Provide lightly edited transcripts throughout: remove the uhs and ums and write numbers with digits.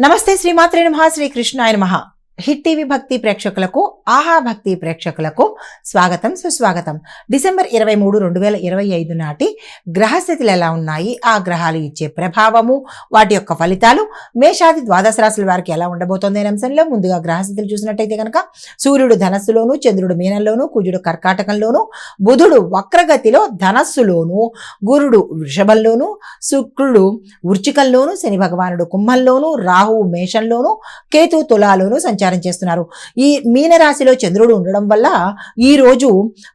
నమస్తే శ్రీమాత్రే నమః శ్రీ కృష్ణాయ నమః. హిట్ టీవీ భక్తి ప్రేక్షకులకు, ఆహా భక్తి ప్రేక్షకులకు స్వాగతం సుస్వాగతం. డిసెంబర్ 23, 2025 నాటి గ్రహస్థితులు ఎలా ఉన్నాయి, ఆ గ్రహాలు ఇచ్చే ప్రభావము, వాటి యొక్క ఫలితాలు మేషాది ద్వాదశ రాశుల వారికి ఎలా ఉండబోతోంది అనే అంశంలో ముందుగా గ్రహస్థితులు చూసినట్టయితే కనుక సూర్యుడు ధనస్సులోను, చంద్రుడు మీనంలోను, కుజుడు కర్కాటకంలోను, బుధుడు వక్రగతిలో ధనస్సులోను, గురుడు వృషభంలోను, శుక్రుడు వృచ్చికంలోను, శని భగవానుడు కుంభంలోను, రాహువు మేషంలోను, కేతు తులాలోను సంచారం చేస్తున్నారు. ఈ మీనరాశిలో చంద్రుడు ఉండడం వల్ల ఈ రోజు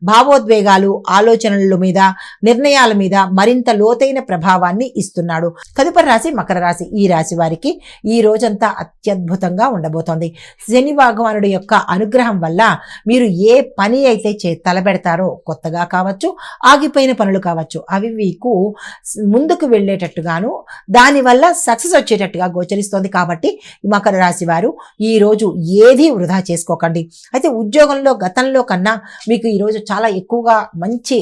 భావోద్వేగాలు, ఆలోచనల మీద, నిర్ణయాల మీద మరింత లోతైన ప్రభావాన్ని ఇస్తున్నాడు. తదుపరి రాశి మకర రాశి. ఈ రాశి వారికి ఈ రోజంతా అత్యద్భుతంగా ఉండబోతోంది. శని భగవానుడి యొక్క అనుగ్రహం వల్ల మీరు ఏ పని అయితే తలపెడతారో, కొత్తగా కావచ్చు, ఆగిపోయిన పనులు కావచ్చు, అవి మీకు ముందుకు వెళ్ళేటట్టుగాను, దానివల్ల సక్సెస్ వచ్చేటట్టుగా గోచరిస్తోంది. కాబట్టి మకర రాశి వారు ఈ రోజు ఏది వృధా చేసుకోకండి. అయితే ఉద్యోగంలో గతంలో కన్నా మీకు ఈరోజు చాలా ఎక్కువగా మంచి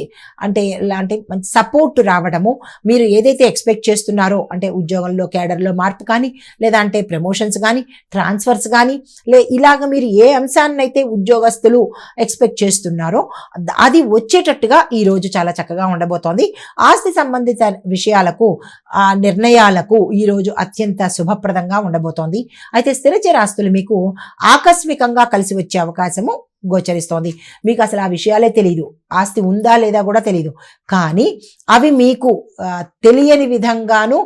మంచి సపోర్ట్ రావడము, మీరు ఏదైతే ఎక్స్పెక్ట్ చేస్తున్నారో, అంటే ఉద్యోగంలో కేడర్లో మార్పు కానీ, లేదా అంటే ప్రమోషన్స్ కానీ, ట్రాన్స్ఫర్స్ కానీ, ఇలాగ మీరు ఏ అంశాన్ని అయితే ఉద్యోగస్తులు ఎక్స్పెక్ట్ చేస్తున్నారో అది వచ్చేటట్టుగా ఈరోజు చాలా చక్కగా ఉండబోతోంది. ఆస్తి సంబంధిత విషయాలకు, నిర్ణయాలకు ఈరోజు అత్యంత శుభప్రదంగా ఉండబోతోంది. అయితే స్థిరచర ఆస్తులు మీకు ఆకస్మికంగా కలిసి వచ్చే అవకాశము గోచరిస్తోంది. మీకు అసలు ఆ విషయాలే తెలియదు, ఆస్తి ఉందా లేదా కూడా తెలియదు, కానీ అవి మీకు తెలియని విధంగాను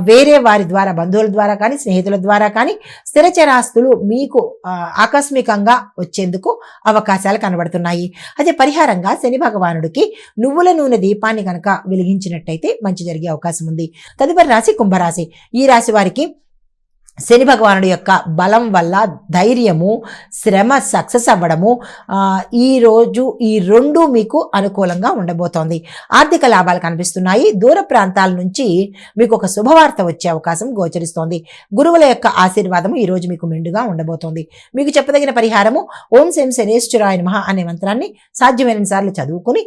వేరే వారి ద్వారా, బంధువుల ద్వారా కానీ, స్నేహితుల ద్వారా కానీ స్థిరచరాస్తులు మీకు ఆకస్మికంగా వచ్చేందుకు అవకాశాలు కనబడుతున్నాయి. అదే పరిహారంగా శని భగవానుడికి నువ్వుల నూనె దీపాన్ని కనుక వెలిగించినట్టయితే మంచి జరిగే అవకాశం ఉంది. తదుపరి రాశి కుంభరాశి. ఈ రాశి వారికి శని భగవానుడి యొక్క బలం వల్ల ధైర్యము, శ్రమ సక్సెస్ అవ్వడము ఈరోజు ఈ రెండు మీకు అనుకూలంగా ఉండబోతోంది. ఆర్థిక లాభాలు కనిపిస్తున్నాయి. దూర ప్రాంతాల నుంచి మీకు ఒక శుభవార్త వచ్చే అవకాశం గోచరిస్తోంది. గురువుల యొక్క ఆశీర్వాదము ఈరోజు మీకు మెండుగా ఉండబోతోంది. మీకు చెప్పదగిన పరిహారము ఓం శం శనేశ్వరాయ నమః అనే మంత్రాన్ని సాధ్యమైన సార్లు చదువుకుని,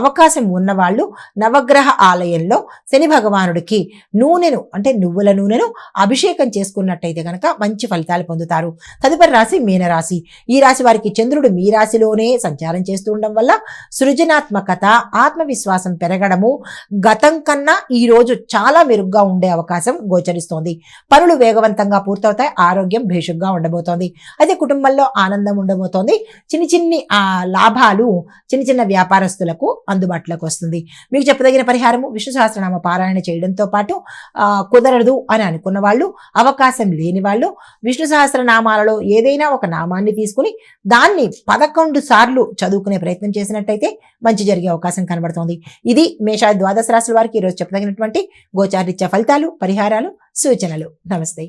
అవకాశం ఉన్నవాళ్ళు నవగ్రహ ఆలయంలో శని భగవానుడికి నూనెను, అంటే నువ్వుల నూనెను అభిషేకం చేసుకున్నట్టయితే కనుక మంచి ఫలితాలు పొందుతారు. తదుపరి రాశి మీనరాశి. ఈ రాశి వారికి చంద్రుడు మీ రాశిలోనే సంచారం చేస్తూ ఉండడం వల్ల సృజనాత్మకత, ఆత్మవిశ్వాసం పెరగడము, గతం కన్నా ఈ రోజు చాలా మెరుగ్గా ఉండే అవకాశం గోచరిస్తోంది. పనులు వేగవంతంగా పూర్తవుతాయి. ఆరోగ్యం భేషుగ్గా ఉండబోతోంది. అయితే కుటుంబంలో ఆనందం ఉండబోతోంది. చిన్ని లాభాలు చిన్న చిన్న వ్యాపారస్తులకు అందుబాటులోకి వస్తుంది. మీకు చెప్పదగిన పరిహారము విష్ణు సహస్రనామ పారాయణ చేయడంతో పాటు కుదరదు అని అనుకున్న వాళ్ళు, అవకాశం లేని వాళ్ళు విష్ణు సహస్రనామాలలో ఏదైనా ఒక నామాన్ని తీసుకుని దాన్ని 11 సార్లు చదువుకునే ప్రయత్నం చేసినట్టయితే మంచి జరిగే అవకాశం కనబడుతోంది. ఇది మేషాది ద్వాదశ రాశుల వారికి ఈరోజు చెప్పదగినటువంటి గోచారరీత్యా ఫలితాలు, పరిహారాలు, సూచనలు. నమస్తే.